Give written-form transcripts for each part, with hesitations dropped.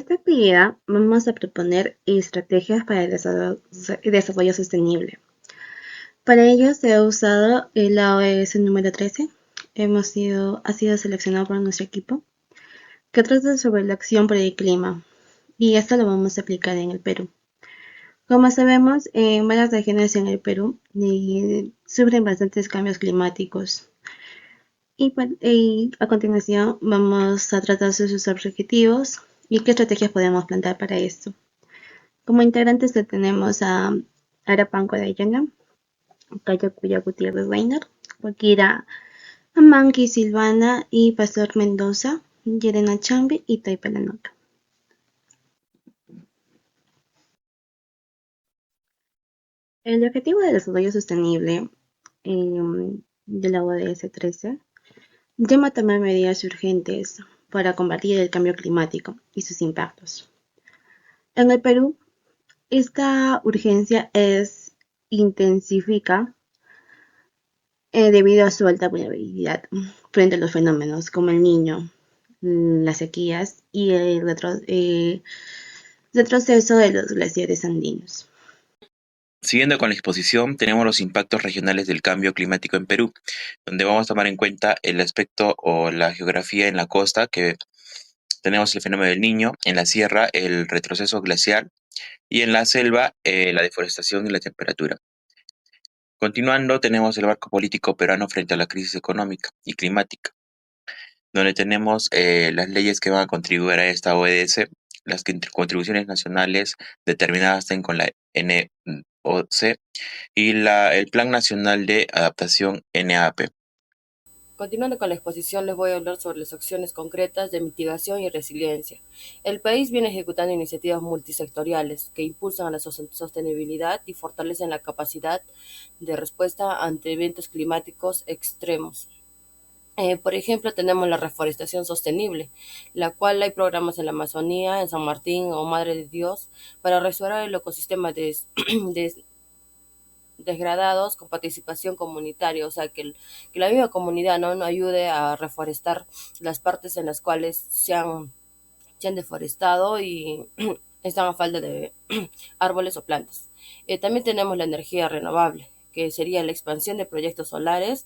esta actividad vamos a proponer estrategias para el desarrollo sostenible. Para ello se ha usado el AOS número 13. Ha sido seleccionado por nuestro equipo, que trata sobre la acción por el clima, y esto lo vamos a aplicar en el Perú. Como sabemos, en varias regiones en el Perú sufren bastantes cambios climáticos. Y a continuación vamos a tratar sus objetivos y qué estrategias podemos plantear para esto. Como integrantes tenemos a Arapanco Arayana, Cayacuya Gutiérrez Reiner, Guaquira Amanqui Silvana y Pastor Mendoza, Yerena Chambi y Taipa Lanoca. El objetivo de desarrollo sostenible de la ODS 13 llama también medidas urgentes para combatir el cambio climático y sus impactos. En el Perú, esta urgencia intensifica debido a su alta vulnerabilidad frente a los fenómenos como el Niño, las sequías y el retroceso de los glaciares andinos. Siguiendo con la exposición, tenemos los impactos regionales del cambio climático en Perú, donde vamos a tomar en cuenta el aspecto o la geografía en la costa, que tenemos el fenómeno del Niño, en la sierra el retroceso glacial y en la selva la deforestación y la temperatura. Continuando, tenemos el marco político peruano frente a la crisis económica y climática, donde tenemos las leyes que van a contribuir a esta ODS, las contribuciones nacionales determinadas también con la NOC y el Plan Nacional de Adaptación NAP. Continuando con la exposición, les voy a hablar sobre las acciones concretas de mitigación y resiliencia. El país viene ejecutando iniciativas multisectoriales que impulsan a la sostenibilidad y fortalecen la capacidad de respuesta ante eventos climáticos extremos. Por ejemplo, tenemos la reforestación sostenible, la cual hay programas en la Amazonía, en San Martín o Madre de Dios para restaurar el ecosistema degradados con participación comunitaria, o sea, que la misma comunidad no ayude a reforestar las partes en las cuales se han deforestado y están a falta de árboles o plantas. También tenemos la energía renovable, que sería la expansión de proyectos solares,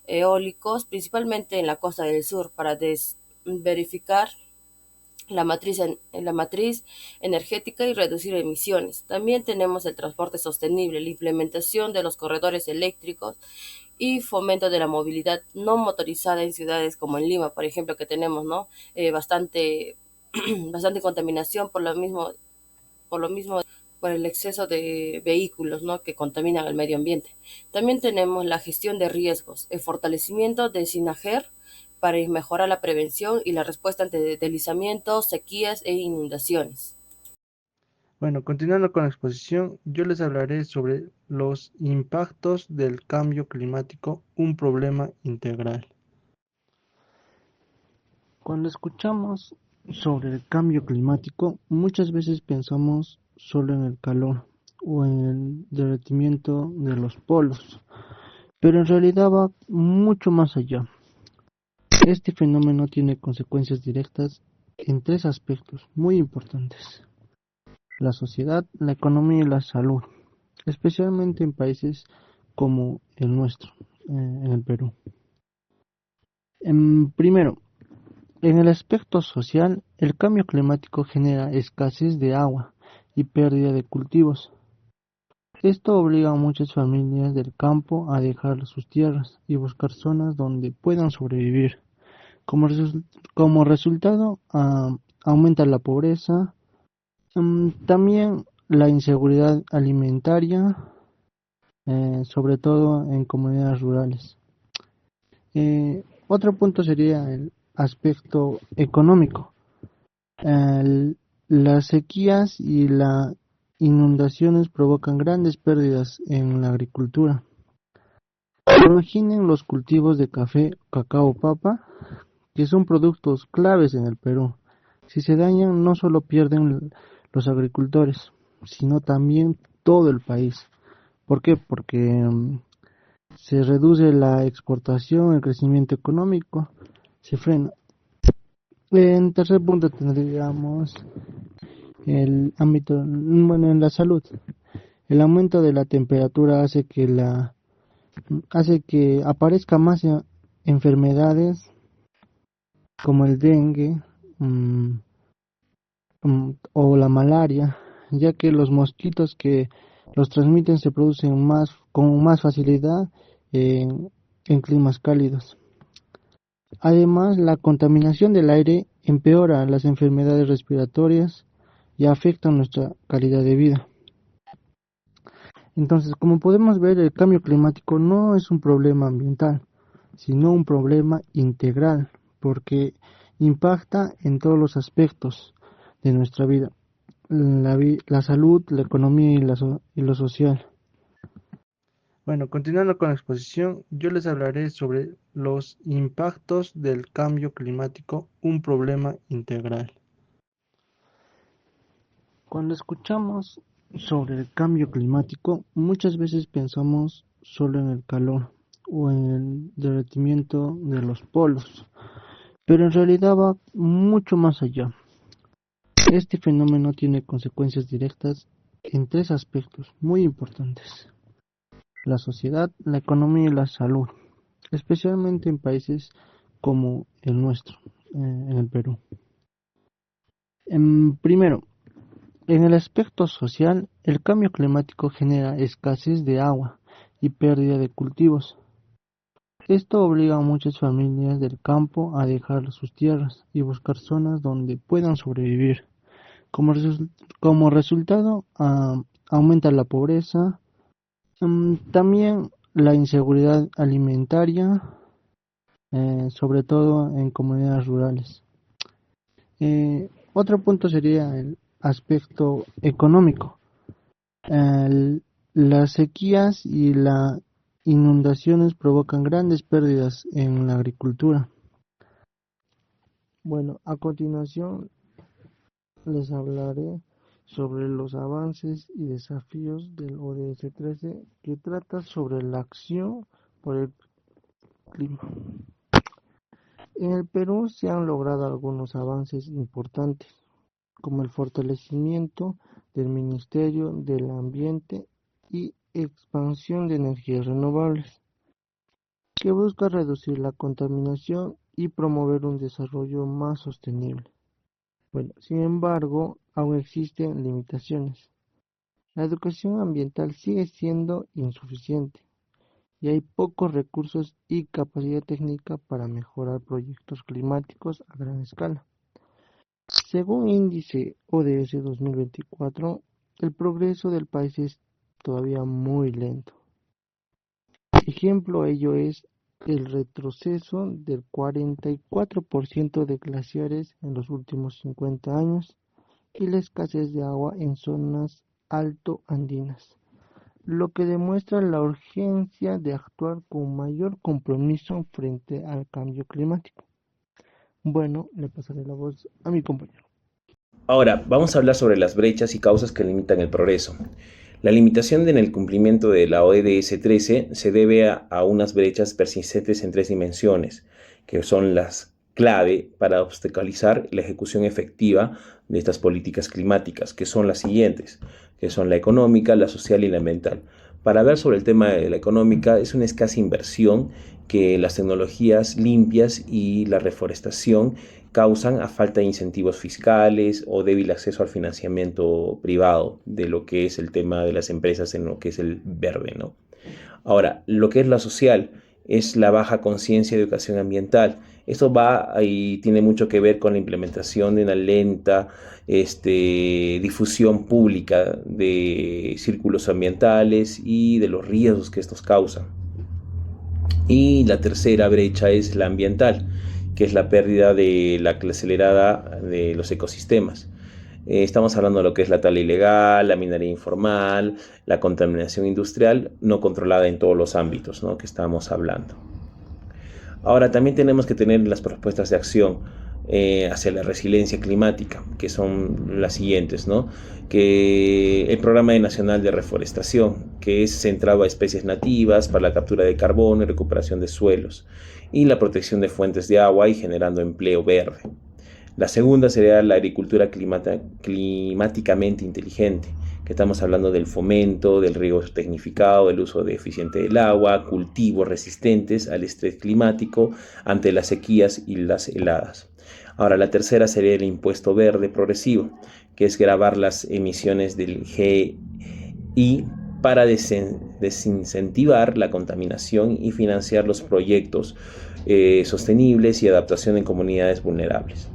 eólicos, principalmente en la costa del sur, para verificar la matriz energética y reducir emisiones. También tenemos el transporte sostenible, la implementación de los corredores eléctricos y fomento de la movilidad no motorizada en ciudades como en Lima, por ejemplo, que tenemos bastante contaminación por el exceso de vehículos, que contaminan el medio ambiente. También tenemos la gestión de riesgos, el fortalecimiento de SINAGER para mejorar la prevención y la respuesta ante deslizamientos, sequías e inundaciones. Bueno, continuando con la exposición, yo les hablaré sobre los impactos del cambio climático, un problema integral. Cuando escuchamos sobre el cambio climático, muchas veces pensamos solo en el calor o en el derretimiento de los polos, pero en realidad va mucho más allá. Este fenómeno tiene consecuencias directas en tres aspectos muy importantes: la sociedad, la economía y la salud, especialmente en países como el nuestro, en el Perú. Primero, en el aspecto social, el cambio climático genera escasez de agua y pérdida de cultivos. Esto obliga a muchas familias del campo a dejar sus tierras y buscar zonas donde puedan sobrevivir. Como resultado, aumenta la pobreza, también la inseguridad alimentaria, sobre todo en comunidades rurales. Otro punto sería el aspecto económico. Las sequías y las inundaciones provocan grandes pérdidas en la agricultura. Imaginen los cultivos de café, cacao, papa, que son productos claves en el Perú. Si se dañan, no solo pierden los agricultores, sino también todo el país. ¿Por qué? Porque se reduce la exportación, el crecimiento económico se frena. En tercer punto tendríamos en la salud. El aumento de la temperatura hace que aparezcan más enfermedades como el dengue, o la malaria, ya que los mosquitos que los transmiten se producen con más facilidad en climas cálidos. Además, la contaminación del aire empeora las enfermedades respiratorias y afecta nuestra calidad de vida. Entonces, como podemos ver, el cambio climático no es un problema ambiental, sino un problema integral, porque impacta en todos los aspectos de nuestra vida, la salud, la economía y lo social. Bueno, continuando con la exposición, yo les hablaré sobre los impactos del cambio climático, un problema integral. Cuando escuchamos sobre el cambio climático, muchas veces pensamos solo en el calor o en el derretimiento de los polos, pero en realidad va mucho más allá. Este fenómeno tiene consecuencias directas en 3 aspectos muy importantes: la sociedad, la economía y la salud, especialmente en países como el nuestro, en el Perú. Primero, en el aspecto social, el cambio climático genera escasez de agua y pérdida de cultivos. Esto obliga a muchas familias del campo a dejar sus tierras y buscar zonas donde puedan sobrevivir. Como resultado, aumenta la pobreza, también la inseguridad alimentaria, sobre todo en comunidades rurales. Otro punto sería el aspecto económico. Las sequías y las inundaciones provocan grandes pérdidas en la agricultura. Bueno, a continuación les hablaré sobre los avances y desafíos del ODS 13, que trata sobre la acción por el clima. En el Perú se han logrado algunos avances importantes, como el fortalecimiento del Ministerio del Ambiente y expansión de energías renovables, que busca reducir la contaminación y promover un desarrollo más sostenible. Bueno, sin embargo, aún existen limitaciones. La educación ambiental sigue siendo insuficiente y hay pocos recursos y capacidad técnica para mejorar proyectos climáticos a gran escala. Según índice ODS 2024, el progreso del país es todavía muy lento. Ejemplo ello es el retroceso del 44% de glaciares en los últimos 50 años y la escasez de agua en zonas altoandinas, lo que demuestra la urgencia de actuar con mayor compromiso frente al cambio climático. Bueno, le pasaré la voz a mi compañero. Ahora, vamos a hablar sobre las brechas y causas que limitan el progreso. La limitación en el cumplimiento de la ODS 13 se debe a unas brechas persistentes en 3 dimensiones, que son las clave para obstaculizar la ejecución efectiva de estas políticas climáticas, que son las siguientes, que son la económica, la social y la ambiental. Para hablar sobre el tema de la económica, es una escasa inversión que las tecnologías limpias y la reforestación causan a falta de incentivos fiscales o débil acceso al financiamiento privado de lo que es el tema de las empresas en lo que es el verde, ¿no? Ahora, lo que es la social es la baja conciencia de educación ambiental. Esto va y tiene mucho que ver con la implementación de una lenta difusión pública de círculos ambientales y de los riesgos que estos causan. Y la tercera brecha es la ambiental, que es la pérdida de la acelerada de los ecosistemas. Estamos hablando de lo que es la tala ilegal, la minería informal, la contaminación industrial no controlada en todos los ámbitos, ¿no?, que estamos hablando. Ahora también tenemos que tener las propuestas de acción hacia la resiliencia climática, que son las siguientes, ¿no? Que el Programa Nacional de Reforestación, que es centrado a especies nativas para la captura de carbono y recuperación de suelos, y la protección de fuentes de agua y generando empleo verde. La segunda sería la agricultura climáticamente inteligente, que estamos hablando del fomento, del riego tecnificado, del uso eficiente del agua, cultivos resistentes al estrés climático ante las sequías y las heladas. Ahora, la tercera sería el impuesto verde progresivo, que es gravar las emisiones del GI para desincentivar la contaminación y financiar los proyectos sostenibles y adaptación en comunidades vulnerables.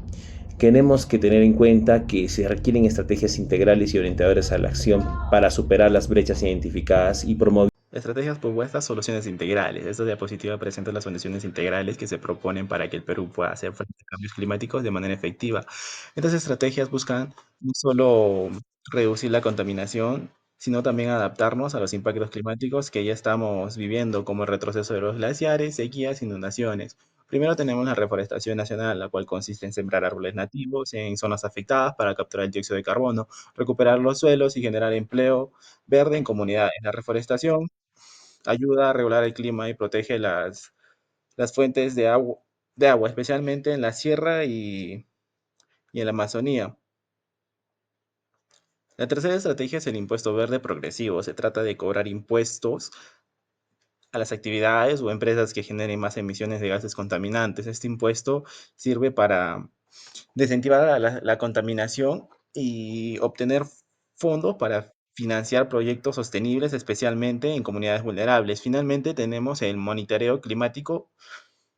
Tenemos que tener en cuenta que se requieren estrategias integrales y orientadoras a la acción para superar las brechas identificadas y promover Estrategias propuestas, soluciones integrales. Esta diapositiva presenta las soluciones integrales que se proponen para que el Perú pueda hacer frente a cambios climáticos de manera efectiva. Estas estrategias buscan no solo reducir la contaminación, sino también adaptarnos a los impactos climáticos que ya estamos viviendo, como el retroceso de los glaciares, sequías, inundaciones. Primero tenemos la reforestación nacional, la cual consiste en sembrar árboles nativos en zonas afectadas para capturar el dióxido de carbono, recuperar los suelos y generar empleo verde en comunidades. La reforestación ayuda a regular el clima y protege las fuentes de agua, especialmente en la sierra y en la Amazonía. La tercera estrategia es el impuesto verde progresivo. Se trata de cobrar impuestos a las actividades o empresas que generen más emisiones de gases contaminantes. Este impuesto sirve para desincentivar la contaminación y obtener fondos para financiar proyectos sostenibles, especialmente en comunidades vulnerables. Finalmente, tenemos el monitoreo climático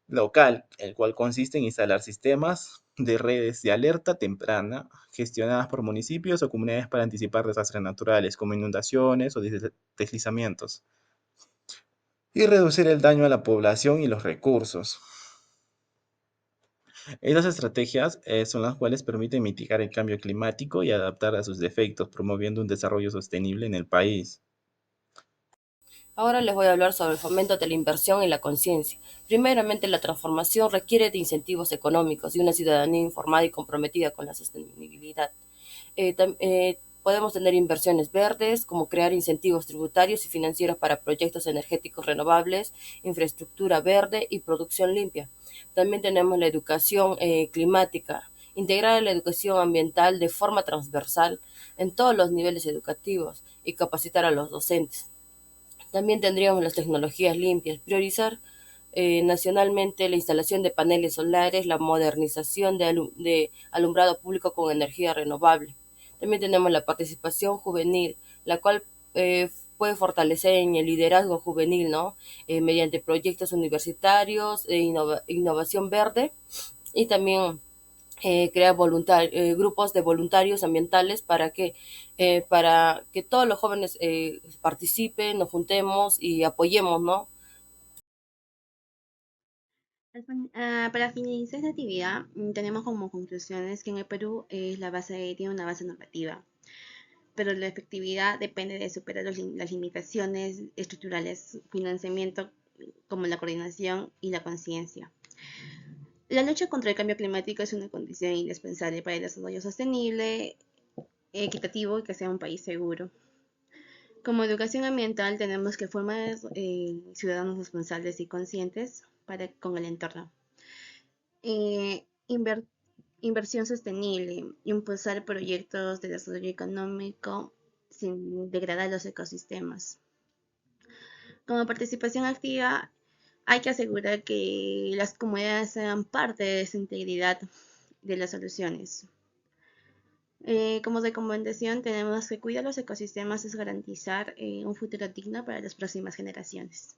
local, el cual consiste en instalar sistemas de redes de alerta temprana gestionadas por municipios o comunidades para anticipar desastres naturales como inundaciones o deslizamientos y reducir el daño a la población y los recursos. Estas estrategias son las cuales permiten mitigar el cambio climático y adaptar a sus efectos, promoviendo un desarrollo sostenible en el país. Ahora les voy a hablar sobre el fomento de la inversión y la conciencia. Primeramente, la transformación requiere de incentivos económicos y una ciudadanía informada y comprometida con la sostenibilidad. Podemos tener inversiones verdes, como crear incentivos tributarios y financieros para proyectos energéticos renovables, infraestructura verde y producción limpia. También tenemos la educación climática, integrar la educación ambiental de forma transversal en todos los niveles educativos y capacitar a los docentes. También tendríamos las tecnologías limpias, priorizar nacionalmente la instalación de paneles solares, la modernización de alumbrado público con energía renovable. También tenemos la participación juvenil, la cual puede fortalecer en el liderazgo juvenil, ¿no? Mediante proyectos universitarios, innovación verde y también crear grupos de voluntarios ambientales para que todos los jóvenes participen, nos juntemos y apoyemos, ¿no? Para finalizar esta actividad, tenemos como conclusiones que en el Perú tiene una base normativa, pero la efectividad depende de superar las limitaciones estructurales, financiamiento como la coordinación y la conciencia. La lucha contra el cambio climático es una condición indispensable para el desarrollo sostenible, equitativo y que sea un país seguro. Como educación ambiental tenemos que formar ciudadanos responsables y conscientes con el entorno. Inver- Inversión sostenible, impulsar proyectos de desarrollo económico sin degradar los ecosistemas. Como participación activa, hay que asegurar que las comunidades sean parte de esa integridad de las soluciones. Como recomendación, tenemos que cuidar los ecosistemas es garantizar un futuro digno para las próximas generaciones.